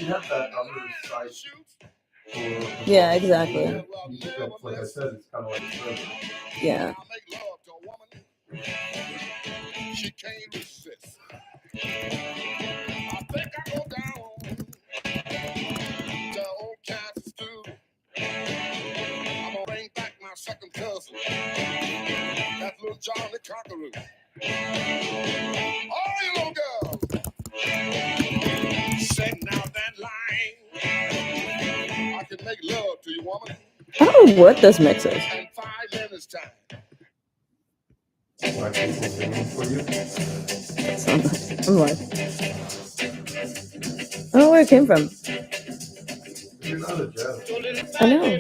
you have that other side for Yeah, exactly. like I said, it's kind of like a server. Yeah. She can't resist. I think I go down to old Kansas stew. I'm gonna bring back my second cousin, that little Johnny Conqueror. Oh, you little girl, setting out that line. I can make love to you, woman. I don't know what this mix is. In 5 minutes time. Black people singing for you. I'm like, I don't know where it came from. You're not a judge. I know.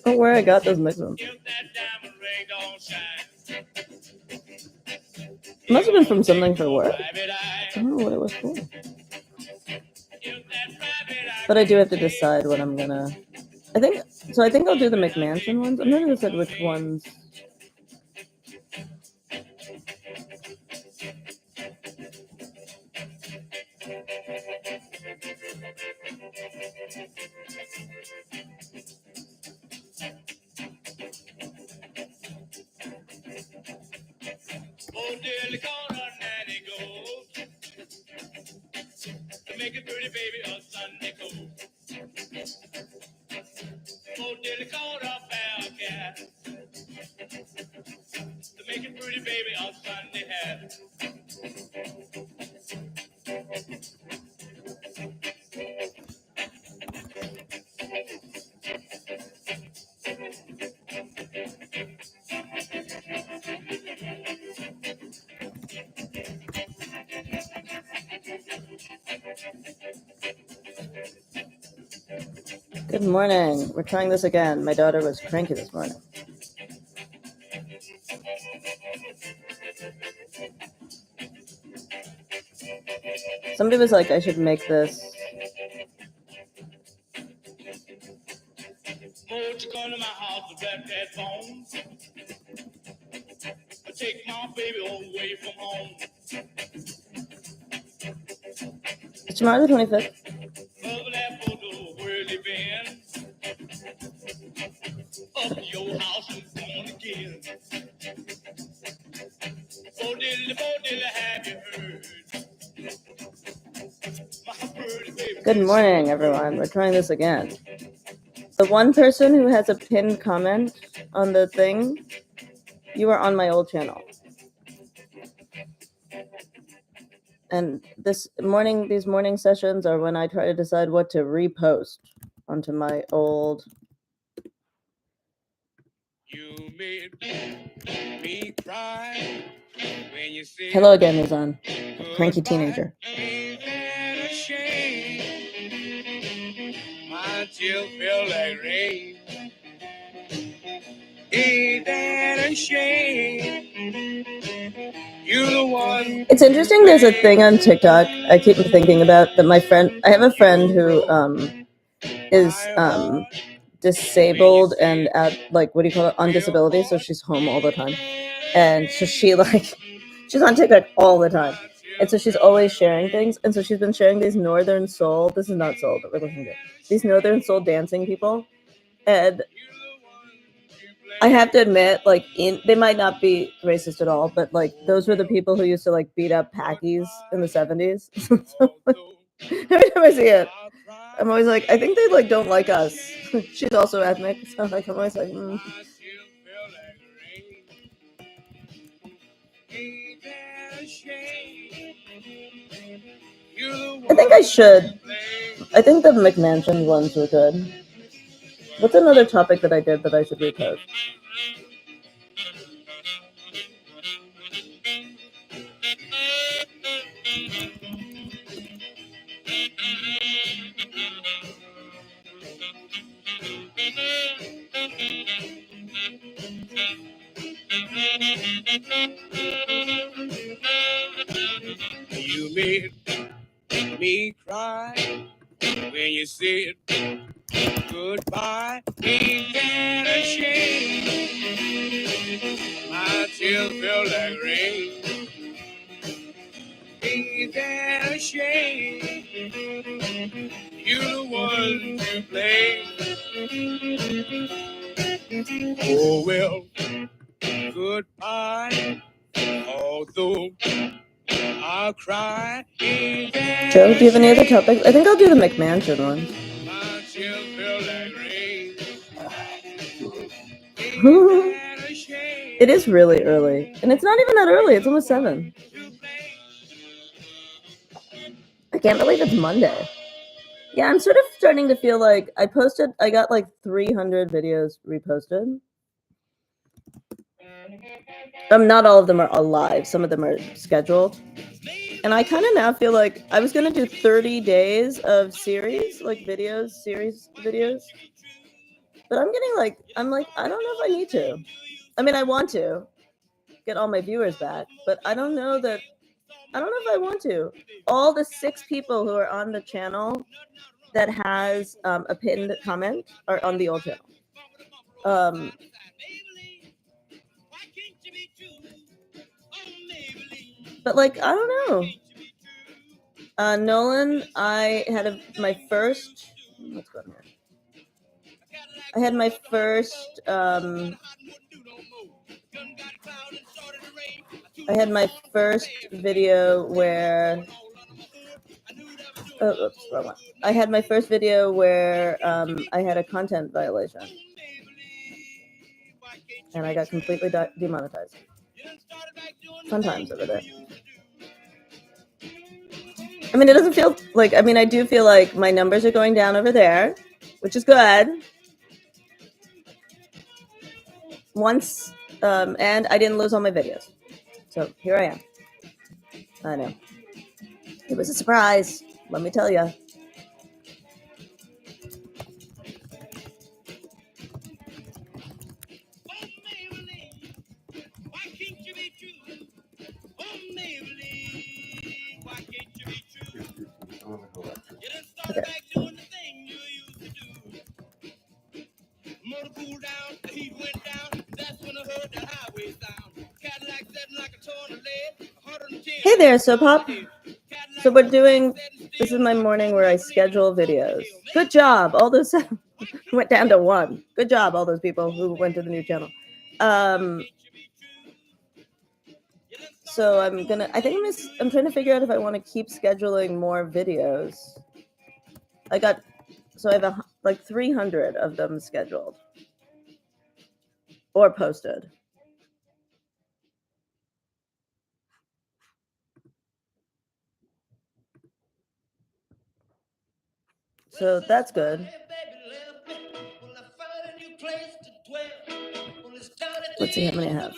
Oh, where I got those mixes. Must have been from something for work. I don't know what it was for. But I do have to decide what I'm gonna. I think I'll do the McMansion ones. I'm not gonna decide which ones. Oh, dearly call her nanny goes to make a pretty baby a Sunday coat. Oh, dearly call her fair cat to make a pretty baby a Sunday hat. Good morning. We're trying this again. My daughter was cranky this morning. Somebody was like, I should make this. Won't you come to my house to wrap that bone? I take my baby away from home. It's tomorrow the 25th. Love that photo where they been. Up to your house and gone again. Oh, diddly, have you heard? My pretty baby. Good morning, everyone. We're trying this again. The one person who has a pinned comment on the thing, you are on my old channel. And these morning sessions are when I try to decide what to repost onto my old. You made me cry when you said Hello again, Yazan. Cranky teenager. Ain't that a shame? My tears feel like rain. Ain't that a shame? You're the one. It's interesting. There's a thing on TikTok I keep thinking about that I have a friend who is disabled and at on disability, so she's home all the time, and so she's on TikTok all the time, and so she's always sharing things, and so she's been sharing these Northern Soul. This is not soul, but we're listening to these Northern Soul dancing people, and I have to admit, they might not be racist at all, but those were the people who used to beat up Packies in the 70s. Every time I see it, I'm always like, I think they don't like us. She's also ethnic, so I'm always like, I think I should. I think the McMansion ones were good. What's another topic that I did that I should repost? You made me cry when you said goodbye. Ain't that a shame? My tears feel like rain. Ain't that a shame? You're the one to blame. Oh well, goodbye. Although I'll cry. Joe, do you have any other topics? I think I'll do the McMansion one. My tears feel like rain. It is really early. And it's not even that early. It's almost 7. I can't believe it's Monday. Yeah, I'm sort of starting to feel like I got like 300 videos reposted. Not all of them are alive. Some of them are scheduled. And I kind of now feel like I was going to do 30 days of series videos. But I'm getting like, I don't know if I need to. I mean, I want to get all my viewers back, but I don't know if I want to. All the 6 people who are on the channel that has a pinned comment are on the old channel. But like, I don't know. Nolan, I had my first. Let's go here. I had my first. I had my first video where. Oh, oops, wrong one. I had my first video where I had a content violation, and I got completely demonetized. Fun times over there. I mean, it doesn't feel like. I mean, I do feel like my numbers are going down over there, which is good. Once, and I didn't lose all my videos, so here I am. I know. It was a surprise, let me tell you. Okay. Hey there, Soap Hop. So we're doing, this is my morning where I schedule videos. Good job. All those went down to 1. Good job, all those people who went to the new channel. So I'm trying to figure out if I want to keep scheduling more videos. I have like 300 of them scheduled or posted. So that's good. Let's see how many I have.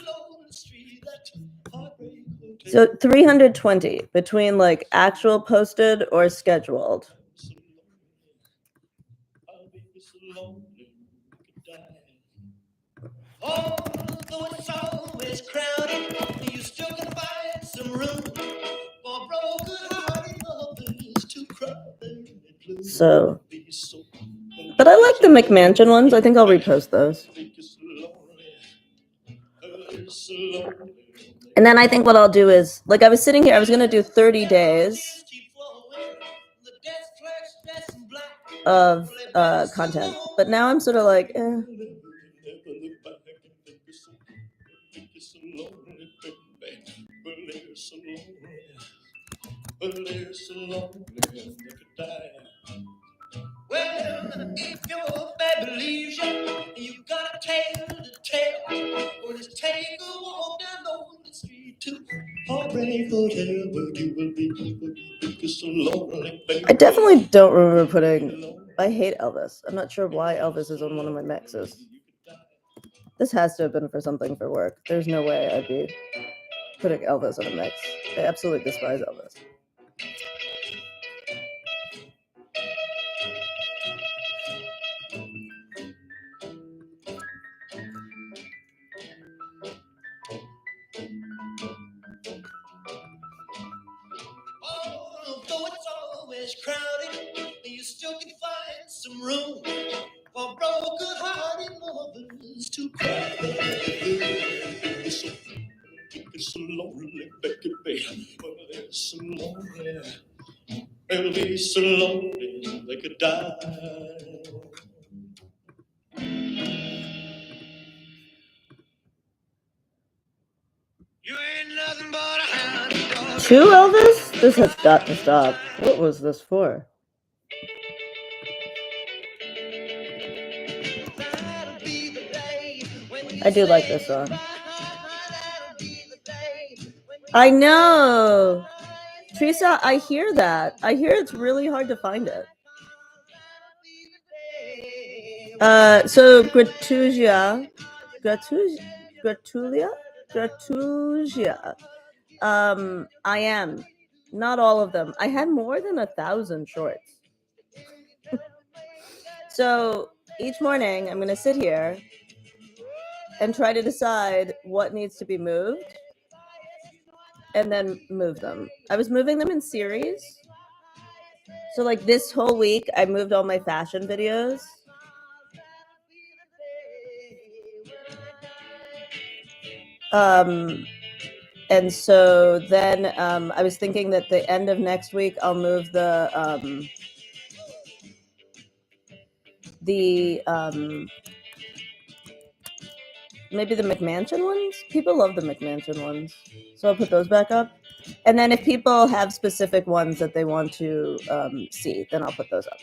So 320 between like actual posted or scheduled. Although it's always crowded, you still can find some room for broken-hearted lovers to cry. So, but I like the McMansion ones. I think I'll repost those. And then I think what I'll do is, like I was sitting here, I was going to do 30 days of content. But now I'm sort of like, eh. Well, if your baby leaves you, you got a tale to tell. Or just take a walk down the street to Heartbreak Hotel, where you will be so lonely, baby. I definitely don't remember putting. I hate Elvis. I'm not sure why Elvis is on one of my mixes. This has to have been for something for work. There's no way I'd be putting Elvis on a mix. I absolutely despise Elvis. Although it's always crowded, you still can find some room for broken-hearted lovers to cry. It's so lonely, baby. It's so lonely. It'll be be so lonely they could die. You ain't nothing but a hound dog. To Elvis? This has got to stop. What was this for? I do like this song. I know. Teresa, I hear that. I hear it's really hard to find it. So Gratulia. I am. Not all of them. I had more than 1,000 shorts. So each morning I'm gonna sit here and try to decide what needs to be moved and then move them. I was moving them in series. So like this whole week I moved all my fashion videos. And so then I was thinking that the end of next week I'll move maybe the McMansion ones. People love the McMansion ones, so I'll put those back up. And then if people have specific ones that they want to see, then I'll put those up.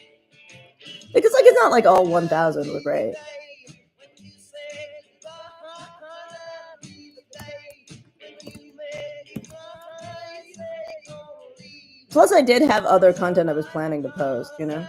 Because like it's not like all 1,000 were great. Plus, I did have other content I was planning to post, you know?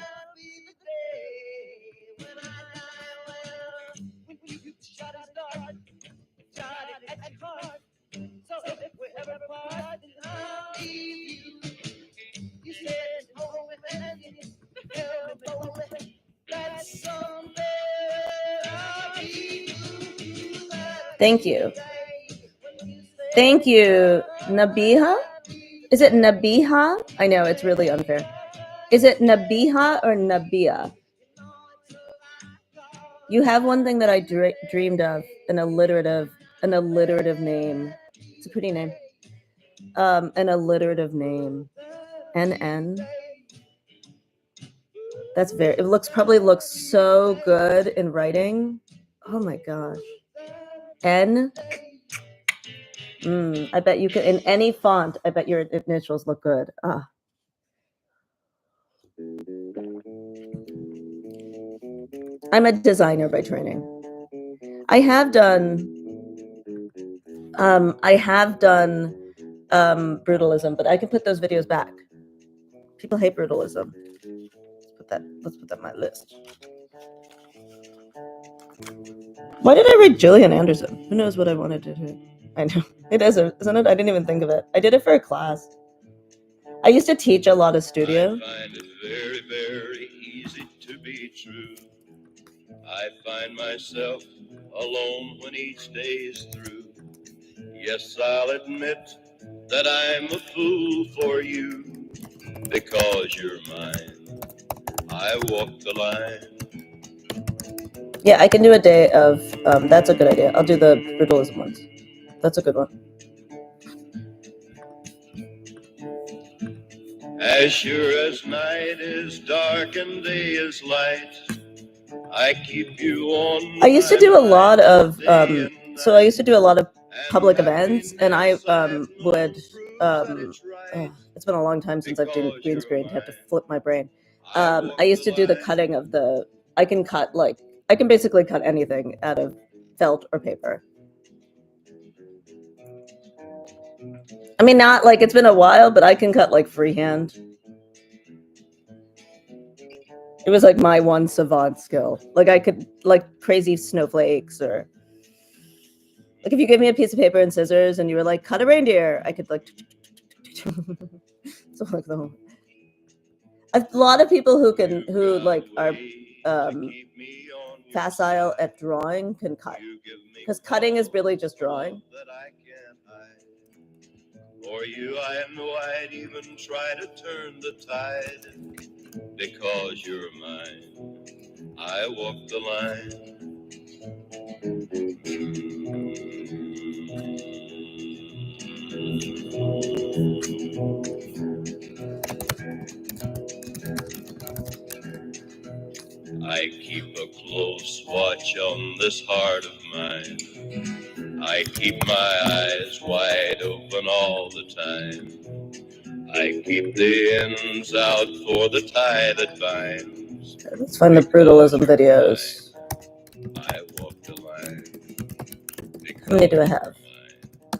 Thank you. Thank you, Nabiha. Is it Nabiha? I know, it's really unfair. Is it Nabiha or Nabia? You have one thing that I dreamed of, an alliterative name. It's a pretty name. An alliterative name. NN. That's probably looks so good in writing. Oh my gosh. N. I bet you could, in any font, I bet your initials look good. Ah. I'm a designer by training. I have done brutalism, but I can put those videos back. People hate brutalism. Let's put that on my list. Why did I read Gillian Anderson? Who knows what I wanted to do? I know. It is, isn't it? I didn't even think of it. I did it for a class. I used to teach a lot of studio. I find it very, very easy to be true. I find myself alone when each day is through. Yes, I'll admit that I'm a fool for you. Because you're mine, I walk the line. Yeah, I can do a day of, that's a good idea. I'll do the brutalism ones. That's a good one. As sure as night is dark and day is light, I keep you on. I used to do a lot of, public events, and I would, it's been a long time since I've done green screen to have to flip my brain. I used to do the cutting of I can basically cut anything out of felt or paper. I mean, not like it's been a while, but I can cut like freehand. It was like my one savant skill. Like I could, like crazy snowflakes, or like if you give me a piece of paper and scissors and you were like, cut a reindeer, I could like, so like the whole. A lot of people who are facile at drawing can cut, because cutting is really just drawing. For you, I know I'd even try to turn the tide. Because you're mine, I walk the line. I keep a close watch on this heart of mine. I keep my eyes wide open all the time. I keep the ends out for the tie that binds. Let's find the brutalism videos. I walk the line. How many do I have? I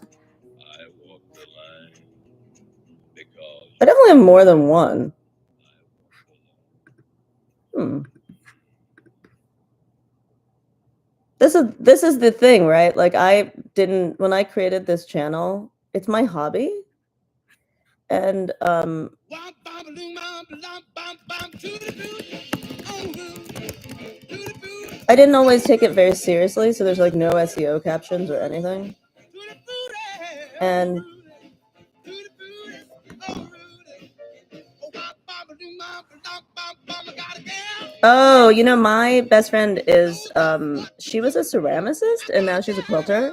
walk the line because I definitely have more than one. This is the thing, right? Like when I created this channel, it's my hobby. And I didn't always take it very seriously, so there's like no SEO captions or anything. And oh, you know, my best friend is she was a ceramicist and now she's a quilter.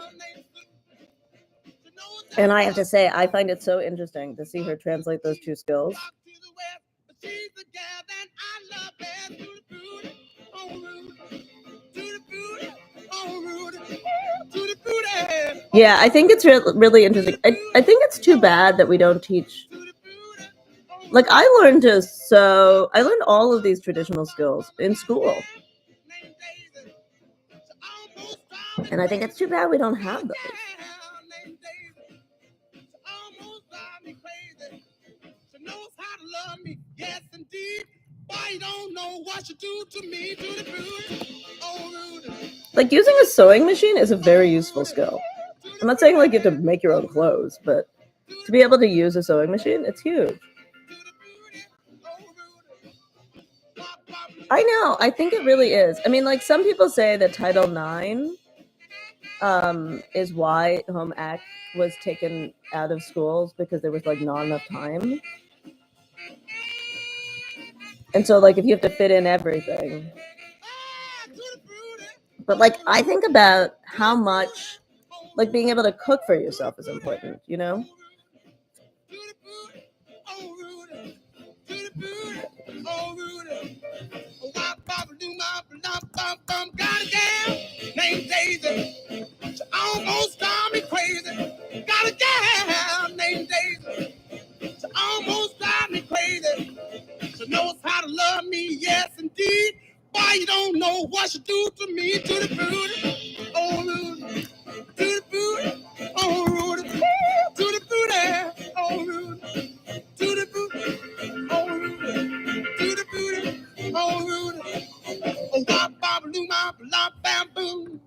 And I have to say, I find it so interesting to see her translate those two skills. Yeah, I think it's really interesting. I think it's too bad that we don't teach. Like I learned all of these traditional skills in school. And I think it's too bad we don't have those. Like using a sewing machine is a very useful skill. I'm not saying like you have to make your own clothes, but to be able to use a sewing machine, it's huge. I know. I think it really is. I mean, like some people say that Title IX is why home ec was taken out of schools because there was like not enough time. And so like if you have to fit in everything. But like I think about how much like being able to cook for yourself is important, you know? Almost drive me crazy. Got a gal named Daisy. She almost drive me crazy. She knows how to love me, yes indeed. Why you don't know what she do to me, to the booty, oh Rudy, to the booty, oh Rudy, to the booty, oh Rudy, to the booty, oh Rudy, to the booty, oh Rudy, oh wop bop loo ma blah bam boom.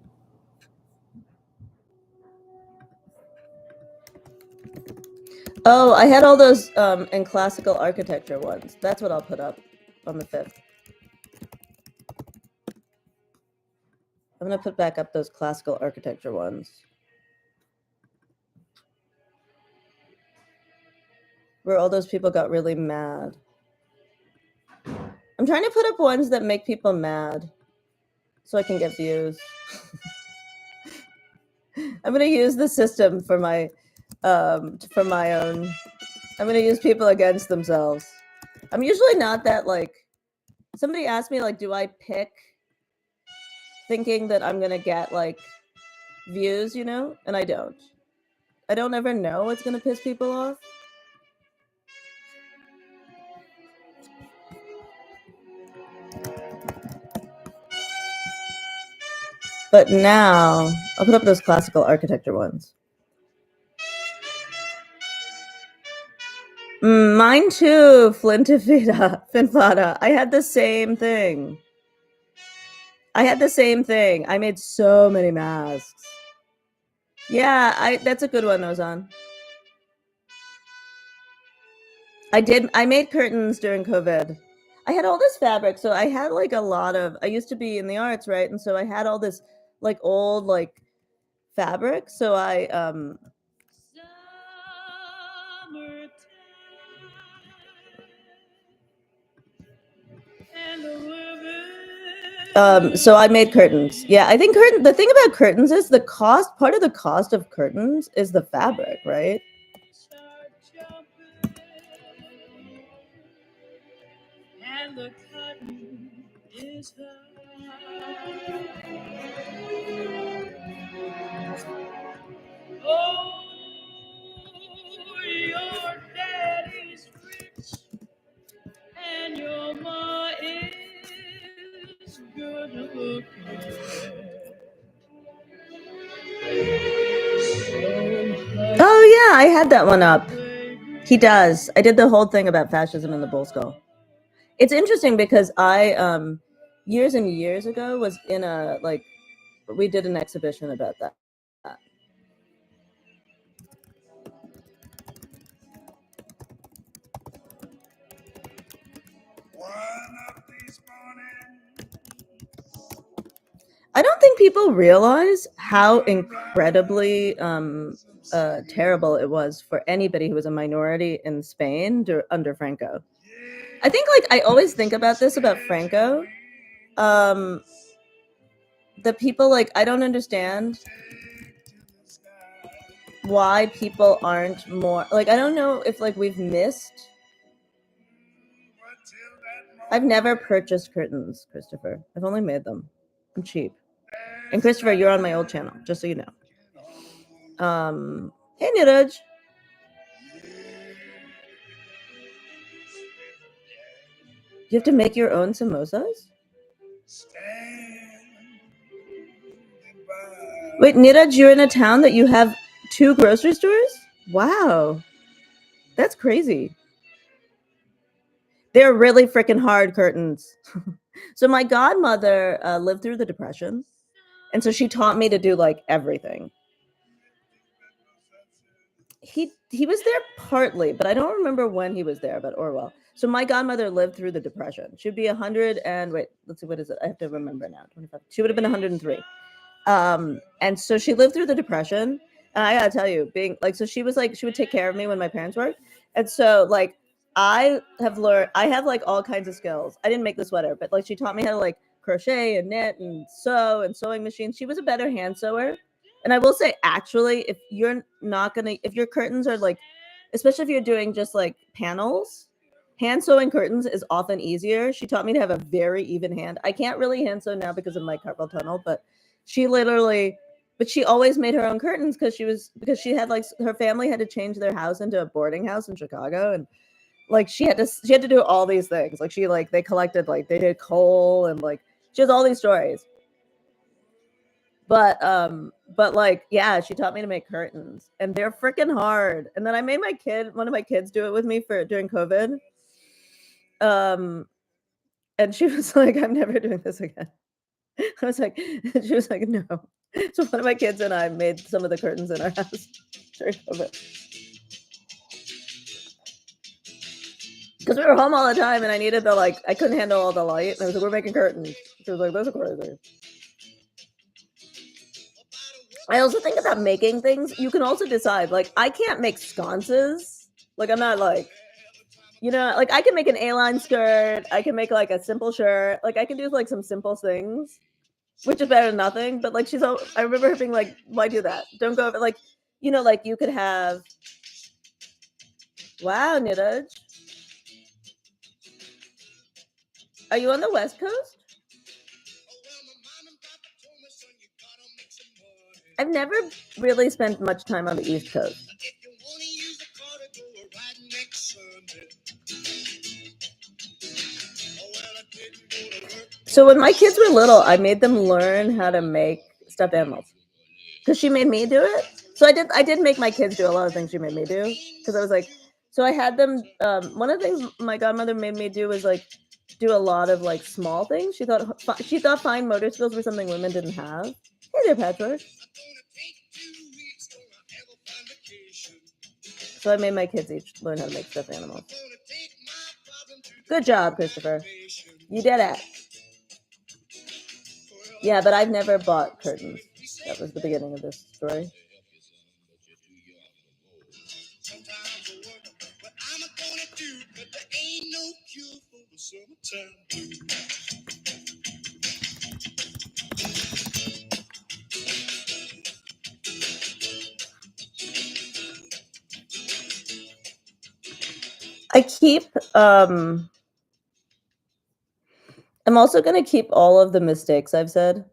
Oh, I had all those in classical architecture ones. That's what I'll put up on the 5th. I'm going to put back up those classical architecture ones. Where all those people got really mad. I'm trying to put up ones that make people mad so I can get views. I'm going to use the system for my own. I'm going to use people against themselves. I'm usually not that like, somebody asked me like, do I pick thinking that I'm going to get like views, you know? And I don't. I don't ever know what's going to piss people off. But now, I'll put up those classical architecture ones. Mine too, Finfada. I had the same thing. I made so many masks. Yeah, that's a good one, Ozan. I made curtains during COVID. I had all this fabric, so I had like a lot of, I used to be in the arts, right? And so I had all this like old like fabric. So I so I made curtains. Yeah, I think the thing about curtains is the cost, part of the cost of curtains is the fabric, right? Oh, your daddy's rich and your ma is good looking. Oh yeah, I had that one up. He does. I did the whole thing about fascism in the Bull Skull. It's interesting because I years and years ago was in a like we did an exhibition about that. I don't think people realize how incredibly terrible it was for anybody who was a minority in Spain under Franco. I think like I always think about this about Franco. The people like I don't understand why people aren't more like I don't know if like we've missed. I've never purchased curtains, Christopher. I've only made them. I'm cheap. And Christopher, you're on my old channel, just so you know. Hey Niraj. You have to make your own samosas? Wait, Niraj, you're in a town that you have 2 grocery stores? Wow. That's crazy. They're really freaking hard curtains. So my godmother lived through the Depression. And so she taught me to do like everything. He was there partly, but I don't remember when he was there, but Orwell. So my godmother lived through the Depression. She'd be 100 and wait, let's see, what is it? I have to remember now. 25. She would have been 103. And so she lived through the Depression. And I gotta tell you, being like, so she was like, she would take care of me when my parents worked. And so like I have like all kinds of skills. I didn't make the sweater, but like she taught me how to like crochet and knit and sew and sewing machines. She was a better hand sewer. And I will say, actually, if you're not gonna, if your curtains are like, especially if you're doing just like panels, hand sewing curtains is often easier. She taught me to have a very even hand. I can't really hand sew now because of my carpal tunnel, but she always made her own curtains because she had like her family had to change their house into a boarding house in Chicago, and like she had to do all these things. Like they collected like they did coal and like she has all these stories. But like yeah, she taught me to make curtains and they're freaking hard. And then I made one of my kids do it with me during COVID. And she was like, I'm never doing this again. I was like, she was like, no. So one of my kids and I made some of the curtains in our house during COVID. Because we were home all the time and I needed I couldn't handle all the light. And I was like, we're making curtains. She was like, that's crazy. I also think about making things. You can also decide, like, I can't make sconces. Like, I'm not like, like I can make an A-line skirt. I can make like a simple shirt. Like I can do like some simple things, which is better than nothing. But like I remember her being like, why do that? Don't go over like, like you could have. Wow, Niraj. Are you on the West Coast? I've never really spent much time on the East Coast. So when my kids were little, I made them learn how to make stuffed animals because she made me do it. So I did make my kids do a lot of things she made me do because I was like, so I had them. One of the things my godmother made me do was like do a lot of like small things. She thought fine motor skills were something women didn't have. Hey there, Patrick. So I made my kids each learn how to make stuffed animals. Good job, Christopher. You did it. Yeah, but I've never bought curtains. That was the beginning of this story. I keep I'm also gonna keep all of the mistakes I've said.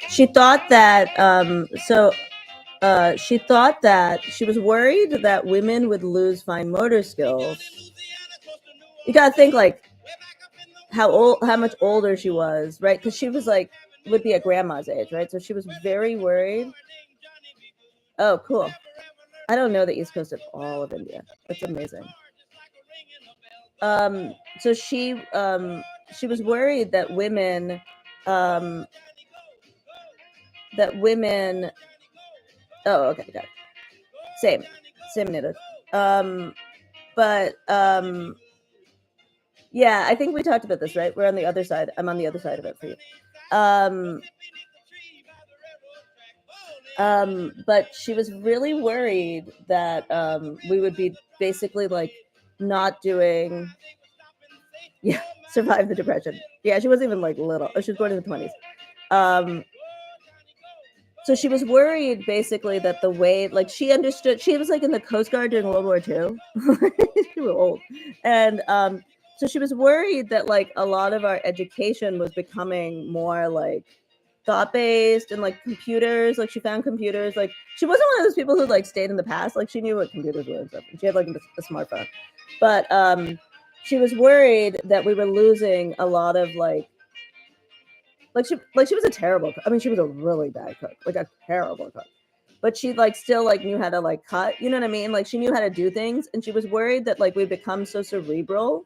She thought that she thought that she was worried that women would lose fine motor skills. You gotta think like how much older she was, right? Because she was like would be at grandma's age, right? So she was very worried. Oh, cool. I don't know the East Coast at all of India. That's amazing. So she was worried that women oh, okay, got it. Same needed. But yeah, I think we talked about this, right? We're on the other side. I'm on the other side of it for you. But she was really worried that we would be basically like not doing survive the depression. Yeah, she wasn't even like little. She was born in the 20s. So she was worried basically that the way like she understood, she was like in the Coast Guard during World War II. She was old. And so she was worried that like a lot of our education was becoming more like thought-based and like computers. Like she found computers, like she wasn't one of those people who like stayed in the past. Like she knew what computers were and stuff. She had like a smartphone. But she was worried that we were losing a lot of like she was a terrible cook. I mean, she was a really bad cook, like a terrible cook. But she like still like knew how to like cut, you know what I mean? Like she knew how to do things, and she was worried that like we'd become so cerebral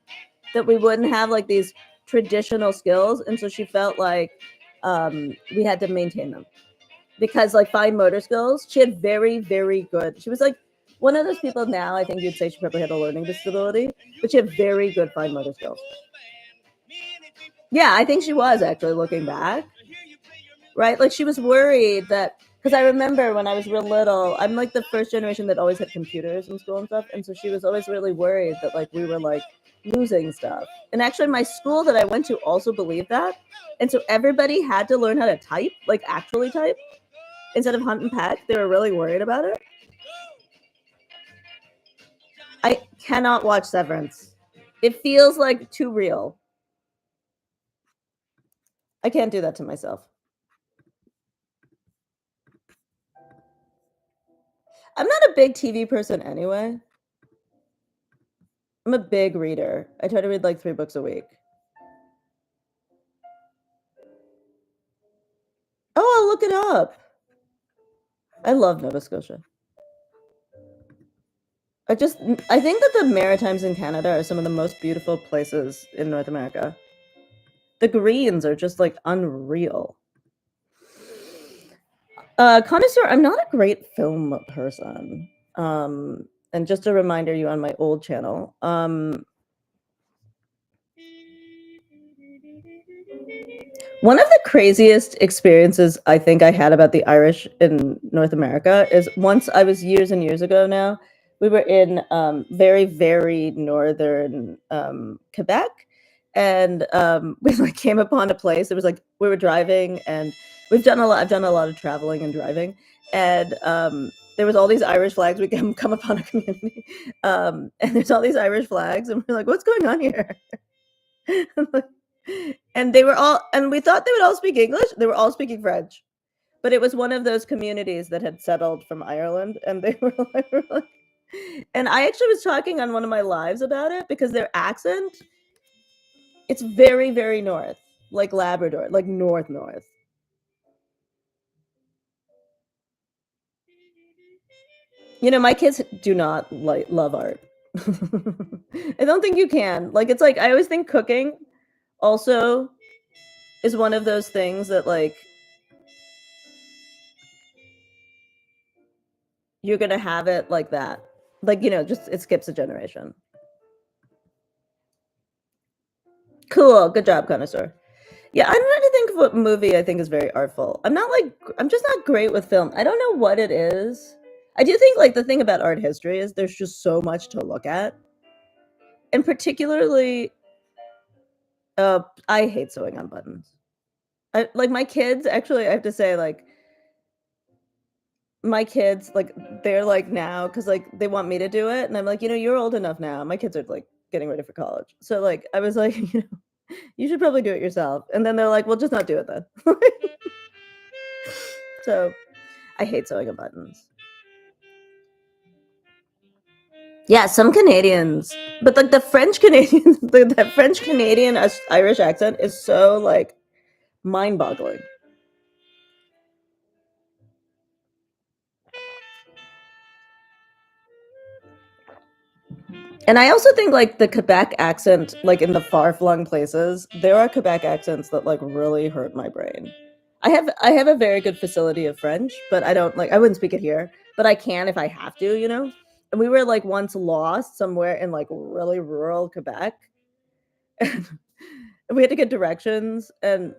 that we wouldn't have like these traditional skills, and so she felt like we had to maintain them because like fine motor skills, she had very, very good. She was like one of those people now. I think you'd say she probably had a learning disability, but she had very good fine motor skills. Yeah, I think she was actually looking back, right? Like she was worried that because I remember when I was real little, I'm like the first generation that always had computers in school and stuff, and so she was always really worried that like we were like losing stuff. And actually, my school that I went to also believed that, and so everybody had to learn how to type, like actually type, instead of hunt and peck. They were really worried about it. I cannot watch Severance. It feels like too real. I can't do that to myself. I'm not a big TV person anyway. I'm a big reader. I try to read like 3 books a week. Oh, I'll look it up. I love Nova Scotia. I think that the Maritimes in Canada are some of the most beautiful places in North America. The greens are just like unreal. Connoisseur, I'm not a great film person. And just a reminder, you on my old channel. One of the craziest experiences I think I had about the Irish in North America is once I was years and years ago now, we were in very, very northern Quebec, and we like came upon a place. It was like we were driving, and I've done a lot of traveling and driving, and there was all these Irish flags. We come upon a community, and there's all these Irish flags, and we're like, what's going on here? And they were all, and we thought they would all speak English. They were all speaking French, but it was one of those communities that had settled from Ireland, and they were like, and I actually was talking on one of my lives about it because their accent, it's very, very north, like Labrador, like north. You know, my kids do not like love art. I don't think you can. Like, it's like I always think cooking also is one of those things that like you're gonna have it like that. Like, you know, just it skips a generation. Cool, good job, connoisseur. Yeah, I'm trying to think of what movie I think is very artful. I'm just not great with film. I don't know what it is. I do think like the thing about art history is there's just so much to look at. And particularly I hate sewing on buttons. like my kids, actually, I have to say, like, my kids, like, they're like now, because like they want me to do it, and I'm like, you're old enough now. My kids are like getting ready for college, so like I was like, you should probably do it yourself. And then they're like, well, just not do it then. So I hate sewing on buttons. Yeah, some Canadians, but like the French Canadians, the French Canadian Irish accent is so like mind-boggling. And I also think like the Quebec accent, like in the far-flung places, there are Quebec accents that like really hurt my brain. I have a very good facility of French, but I wouldn't speak it here, but I can if I have to. And we were like once lost somewhere in like really rural Quebec. And we had to get directions, and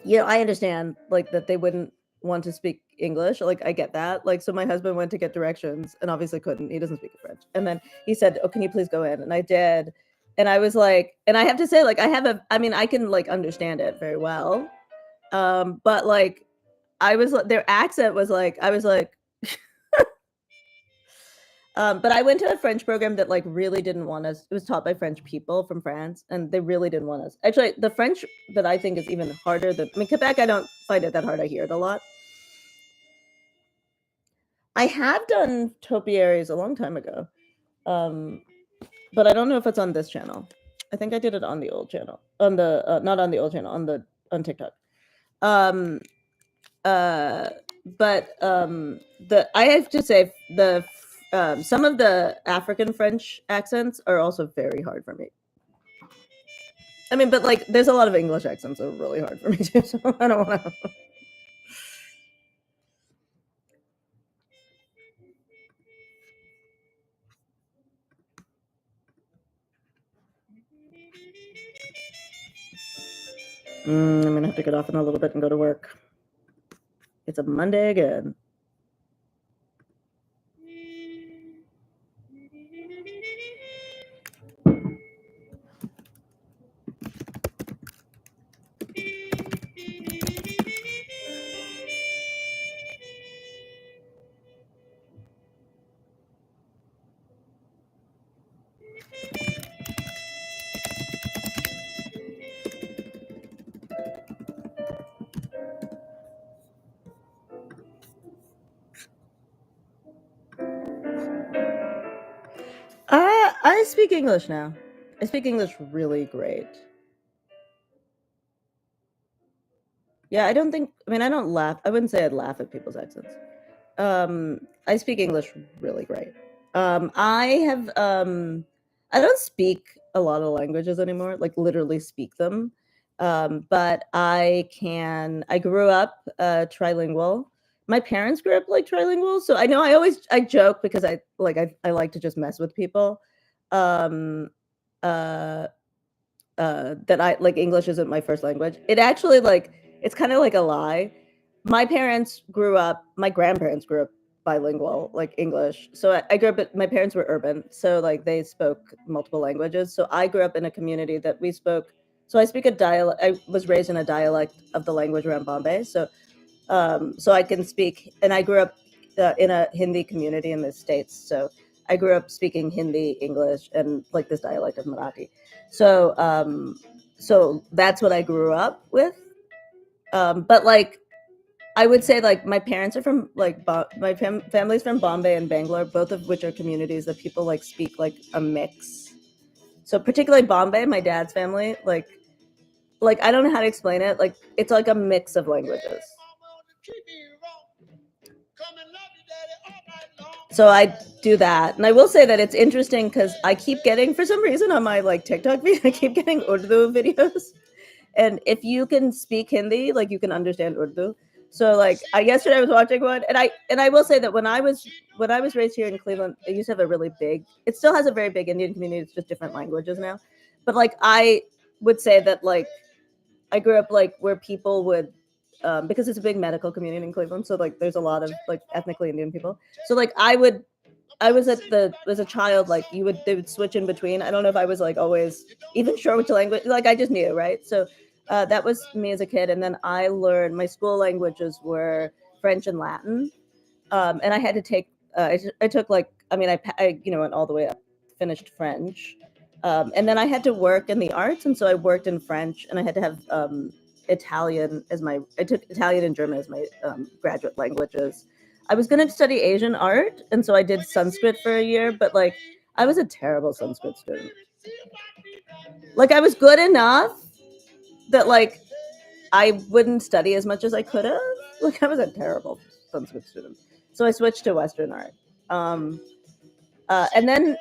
I understand like that they wouldn't want to speak English. Like I get that. Like so my husband went to get directions and obviously couldn't. He doesn't speak French. And then he said, "Oh, can you please go in?" And I did. And I was like, and I have to say, like, I can like understand it very well. But like their accent was like, I was like, but I went to a French program that like really didn't want us. It was taught by French people from France, and they really didn't want us. Actually, the French that I think is even harder than Quebec, I don't find it that hard. I hear it a lot. I have done topiaries a long time ago, but I don't know if it's on this channel. I think I did it on the old channel, on the not on the old channel, on TikTok. But I have to say some of the African French accents are also very hard for me. I mean, but like, there's a lot of English accents that are really hard for me too. So I don't want to. I'm gonna have to get off in a little bit and go to work. It's a Monday again. I speak English now. I speak English really great. Yeah, I don't laugh. I wouldn't say I'd laugh at people's accents. I speak English really great. I don't speak a lot of languages anymore, like literally speak them. But I grew up trilingual. My parents grew up like trilingual, so I know I joke because I like to just mess with people. That I like English isn't my first language. It actually it's kind of like a lie. My grandparents grew up bilingual, like English. So I grew up, my parents were urban, so like they spoke multiple languages. So I grew up in a community that we spoke. So I speak a dialect. I was raised in a dialect of the language around Bombay. So I can speak, and I grew up in a Hindi community in the States. So I grew up speaking Hindi, English, and like this dialect of Marathi. So so that's what I grew up with. But like, I would say like my parents are from like my family's from Bombay and Bangalore, both of which are communities that people like speak like a mix. So particularly Bombay, my dad's family, like I don't know how to explain it. Like it's like a mix of languages. So I do that, and I will say that it's interesting because I keep getting, for some reason on my like TikTok feed, I keep getting Urdu videos. And if you can speak Hindi, like you can understand Urdu. So like yesterday I was watching one, and I will say that when I was raised here in Cleveland, it used to have it still has a very big Indian community. It's just different languages now. But like I would say that like I grew up like where people would because it's a big medical community in Cleveland, so like there's a lot of like ethnically Indian people. So like I was as a child, like they would switch in between. I don't know if I was like always even sure which language, like I just knew, right? So That was me as a kid, and then I learned my school languages were French and Latin, and I had to take. I took like I went all the way up, finished French, and then I had to work in the arts, and so I worked in French, and I had to have Italian as my. I took Italian and German as my graduate languages. I was going to study Asian art, and so I did Sanskrit for a year, but like I was a terrible Sanskrit student. Like I was good enough that like I wouldn't study as much as I could have. Like I was a terrible Sanskrit student, so I switched to Western art. And then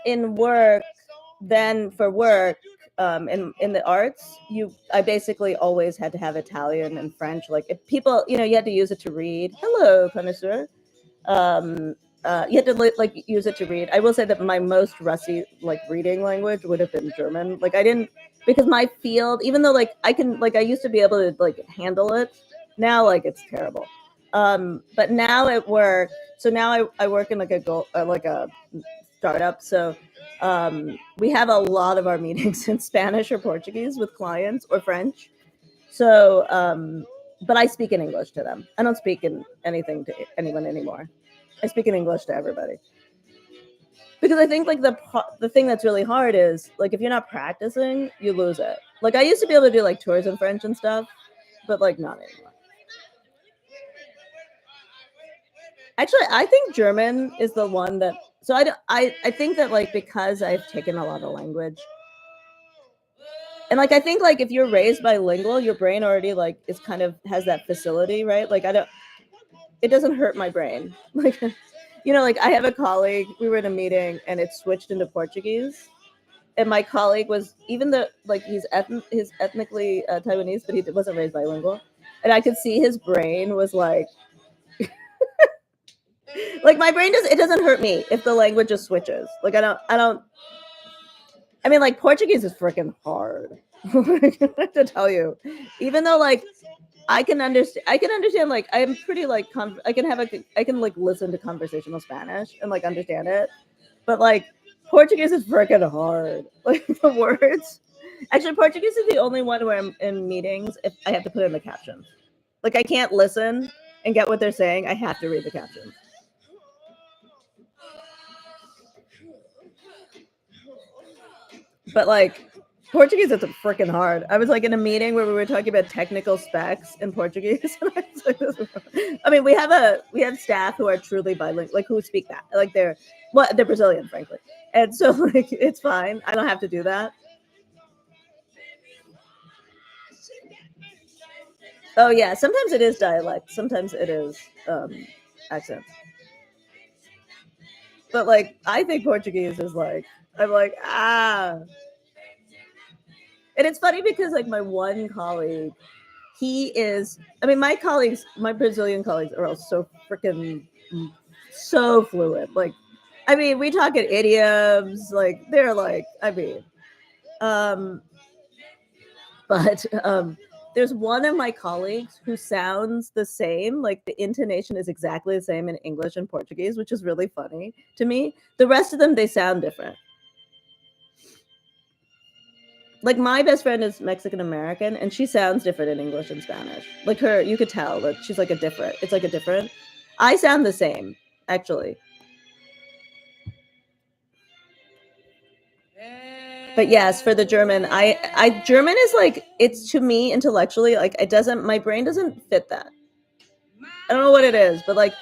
for work, in the arts, I basically always had to have Italian and French. Like if people, you had to use it to read. Hello, connoisseur. You had to like use it to read. I will say that my most rusty like reading language would have been German. Like I didn't, because my field, even though like I used to be able to like handle it. Now like it's terrible. But now at work, so now I work in like a startup. So we have a lot of our meetings in Spanish or Portuguese with clients or French. So, but I speak in English to them. I don't speak in anything to anyone anymore. I speak in English to everybody. Because I think like the thing that's really hard is like if you're not practicing, you lose it. Like I used to be able to do like tours in French and stuff, but like not anymore. Actually, I think German is the one that. So I think that like because I've taken a lot of language, and like I think like if you're raised bilingual, your brain already like is kind of has that facility, right? Like it doesn't hurt my brain. Like like I have a colleague. We were in a meeting and it switched into Portuguese, and my colleague was, even though like he's ethnically Taiwanese, but he wasn't raised bilingual, and I could see his brain was like. Like my brain doesn't hurt me if the language just switches. Like I don't. I mean, like Portuguese is freaking hard. I have to tell you, even though like I can understand. Like I'm pretty like I can like listen to conversational Spanish and like understand it, but like Portuguese is freaking hard. Like the words. Actually, Portuguese is the only one where I'm in meetings if I have to put in the captions. Like I can't listen and get what they're saying. I have to read the captions. But like Portuguese, it's freaking hard. I was like in a meeting where we were talking about technical specs in Portuguese. And I mean, we have staff who are truly bilingual, like who speak that, like they're Brazilian, frankly, and so like it's fine. I don't have to do that. Oh yeah, sometimes it is dialect, sometimes it is accent. But like I think Portuguese is like I'm like And it's funny because like my one colleague, he is. I mean, my Brazilian colleagues are all so freaking so fluid. Like, I mean, we talk in idioms. Like, they're like, I mean, but there's one of my colleagues who sounds the same. Like the intonation is exactly the same in English and Portuguese, which is really funny to me. The rest of them, they sound different. Like my best friend is Mexican American, and she sounds different in English and Spanish. Like her, you could tell that she's like it's like a different. I sound the same, actually. But yes, for the German, German is like, it's to me intellectually, like my brain doesn't fit that. I don't know what it is, but like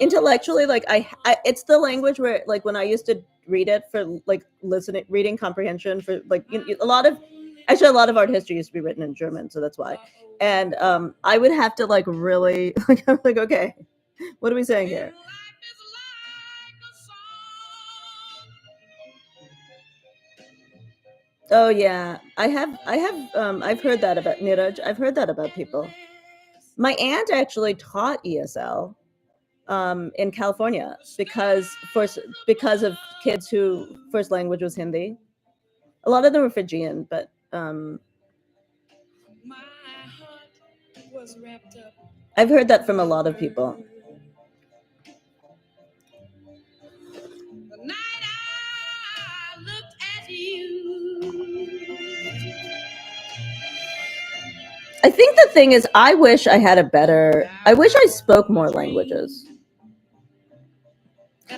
intellectually, like it's the language where like when I used to read it for like reading comprehension for like a lot of art history used to be written in German, so that's why. And I would have to like really like I'm like, okay, what are we saying here? Oh yeah, I've heard that about Niraj. I've heard that about people. My aunt actually taught ESL in California because of kids who first language was Hindi. A lot of them were Fijian, but I've heard that from a lot of people. I think the thing is, I wish I spoke more languages.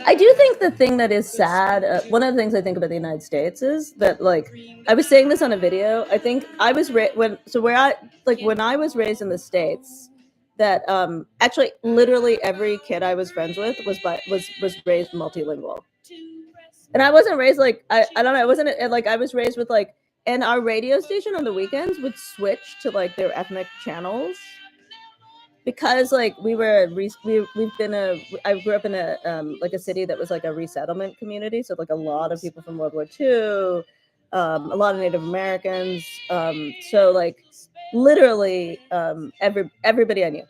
I do think the thing that is sad, one of the things I think about the United States is that, like, I was saying this on a video. I think I was when I was raised in the States, that actually literally every kid I was friends with was raised multilingual, and I wasn't raised like I don't know. I wasn't like I was raised with like, and our radio station on the weekends would switch to like their ethnic channels. Because like I grew up in a like a city that was like a resettlement community, so like a lot of people from World War II, a lot of Native Americans, so like literally everybody I knew,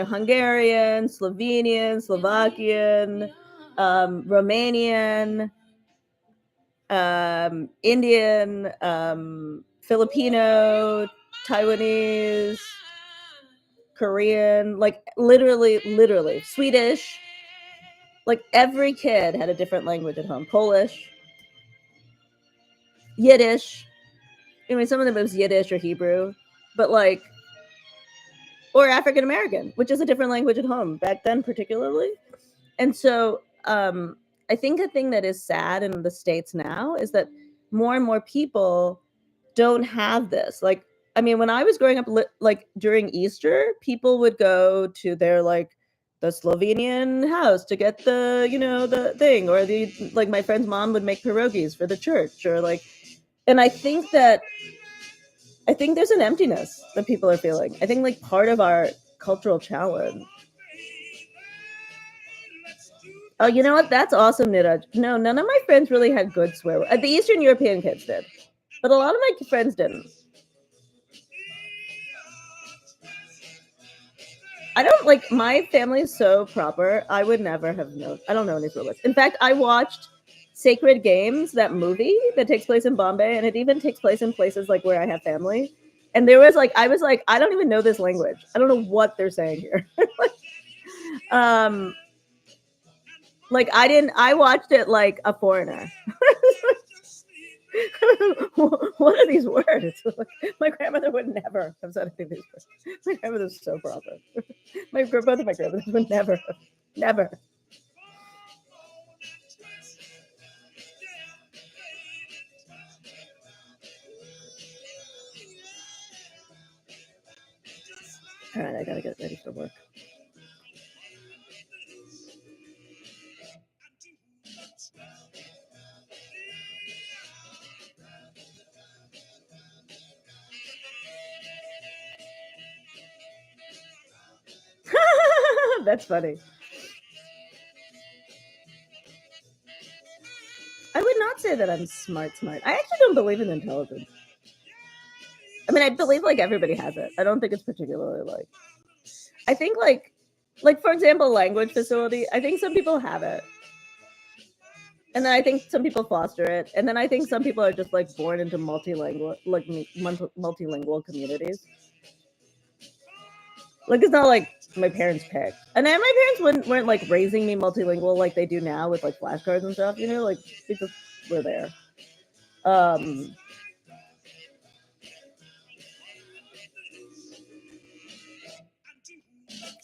Hungarian, Slovenian, Slovakian, Romanian, Indian, Filipino, Taiwanese, Korean, like literally Swedish. Like every kid had a different language at home. Polish, Yiddish. I mean, some of them it was Yiddish or Hebrew, but like, or African American, which is a different language at home back then, particularly. And so, I think a thing that is sad in the States now is that more and more people don't have this. Like, I mean, when I was growing up, like during Easter, people would go to their like the Slovenian house to get the the thing, or like my friend's mom would make pierogies for the church, or like, and I think there's an emptiness that people are feeling. I think like part of our cultural challenge. Oh, you know what? That's awesome, Niraj. No, none of my friends really had good swear words. The Eastern European kids did, but a lot of my friends didn't. I don't like, my family is so proper. I would never have known. I don't know any swear words. In fact, I watched Sacred Games, that movie that takes place in Bombay, and it even takes place in places like where I have family. And there was like, I was like, I don't even know this language. I don't know what they're saying here. Like I watched it like a foreigner. What are these words? My grandmother would never have said any of these words. My grandmother's so proper. Both of my grandmothers would never. All right, I gotta get ready for work. That's funny. I would not say that I'm smart. I actually don't believe in intelligence. I mean, I believe like everybody has it. I don't think it's particularly like. I think like for example, language facility. I think some people have it, and then I think some people foster it, and then I think some people are just like born into multilingual communities. Like, it's not like my parents picked, and then my parents weren't like raising me multilingual like they do now with like flashcards and stuff. Like they just were there.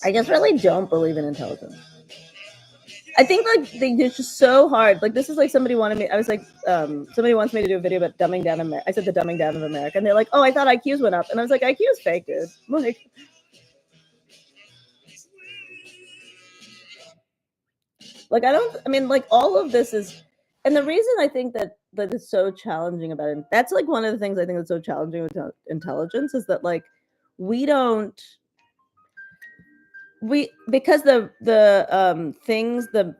I just really don't believe in intelligence. I think like it's just so hard. Like, this is like somebody wanted me. I was like, somebody wants me to do a video about dumbing down America. I said the dumbing down of America, and they're like, "Oh, I thought IQs went up," and I was like, "IQ is fake, dude." Like I don't. I mean, like all of this is, and the reason I think that it's so challenging about it. That's like one of the things I think that's so challenging with intelligence is that like because the things the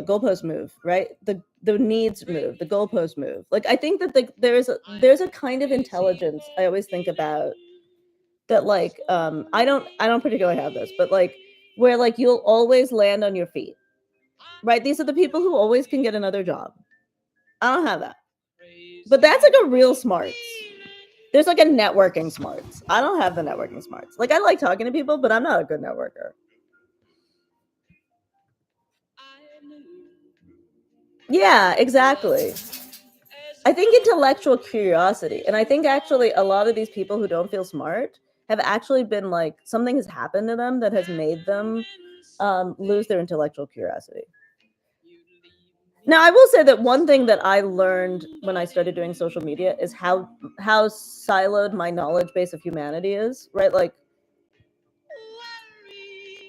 goalposts move, right? The needs move, the goalposts move. Like I think that there's a kind of intelligence I always think about that like I don't particularly have this, but like where like you'll always land on your feet, right? These are the people who always can get another job. I don't have that, but that's like a real smarts. There's like a networking smarts. I don't have the networking smarts. Like I like talking to people, but I'm not a good networker. Yeah, exactly. I think intellectual curiosity. And I think actually a lot of these people who don't feel smart have actually been like, something has happened to them that has made them lose their intellectual curiosity. Now, I will say that one thing that I learned when I started doing social media is how siloed my knowledge base of humanity is, right? Like,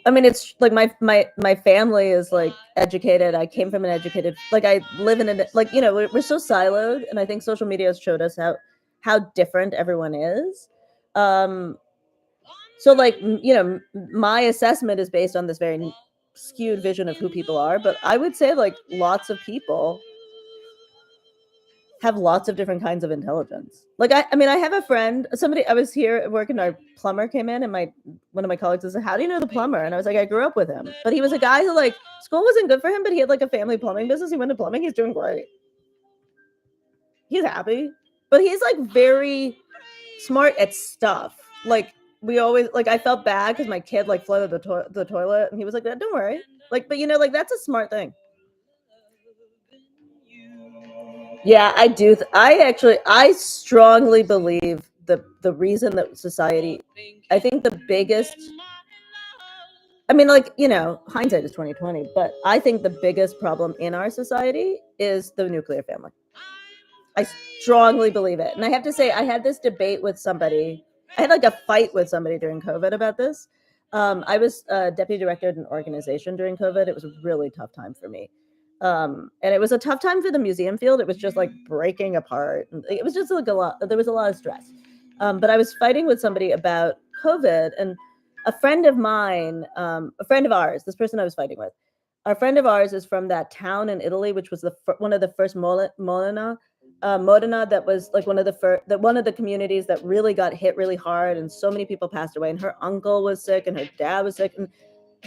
I mean, it's like my family is like educated. I came from an educated, like I live in an, like, you know, we're so siloed, and I think social media has showed us how different everyone is. So like, you know, my assessment is based on this very skewed vision of who people are, but I would say like lots of people have lots of different kinds of intelligence. Like I mean, I have a friend, somebody, I was here at work and our plumber came in, and one of my colleagues said, "How do you know the plumber?" And I was like, "I grew up with him." But he was a guy who, like, school wasn't good for him, but he had like a family plumbing business. He went to plumbing. He's doing great. He's happy, but he's like very smart at stuff. Like, we always, like, I felt bad because my kid like flooded the toilet, and he was like, "Don't worry." Like, but you know, like, that's a smart thing. Yeah, I do. I strongly believe the reason that society, I think the biggest, I mean, like, you know, hindsight is 2020, but I think the biggest problem in our society is the nuclear family. I strongly believe it. And I have to say, I had this debate with somebody. I had like a fight with somebody during COVID about this. I was deputy director at an organization during COVID. It was a really tough time for me. And it was a tough time for the museum field. It was just like breaking apart. It was just like a lot. There was a lot of stress. But I was fighting with somebody about COVID, and a friend of mine, a friend of ours, this person I was fighting with, a friend of ours is from that town in Italy, which was one of the first Modena, that was like one of the communities that really got hit really hard, and so many people passed away. And her uncle was sick, and her dad was sick, and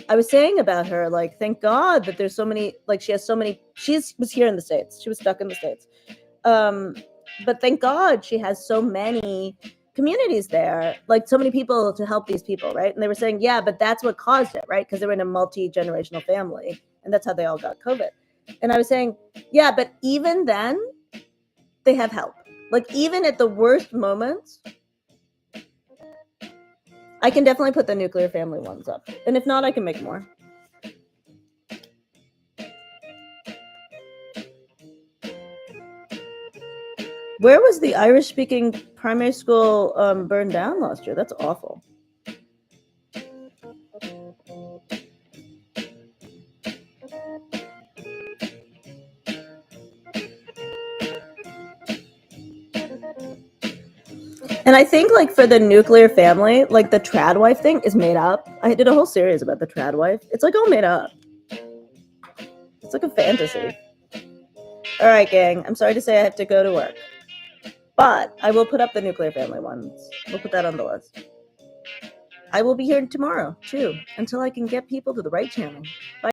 I was saying about her, like, thank God that there's so many, like, she was here in the States. She was stuck in the States. But thank God she has so many communities there, like so many people to help these people, right? And they were saying, yeah, but that's what caused it, right? Because they were in a multi-generational family, and that's how they all got COVID. And I was saying, yeah, but even then, they have help. Like, even at the worst moments, I can definitely put the nuclear family ones up. And if not, I can make more. Where was the Irish-speaking primary school burned down last year? That's awful. And I think, like, for the nuclear family, like, the trad wife thing is made up. I did a whole series about the trad wife. It's like all made up. It's like a fantasy. All right, gang. I'm sorry to say I have to go to work, but I will put up the nuclear family ones. We'll put that on the list. I will be here tomorrow too, until I can get people to the right channel. Bye.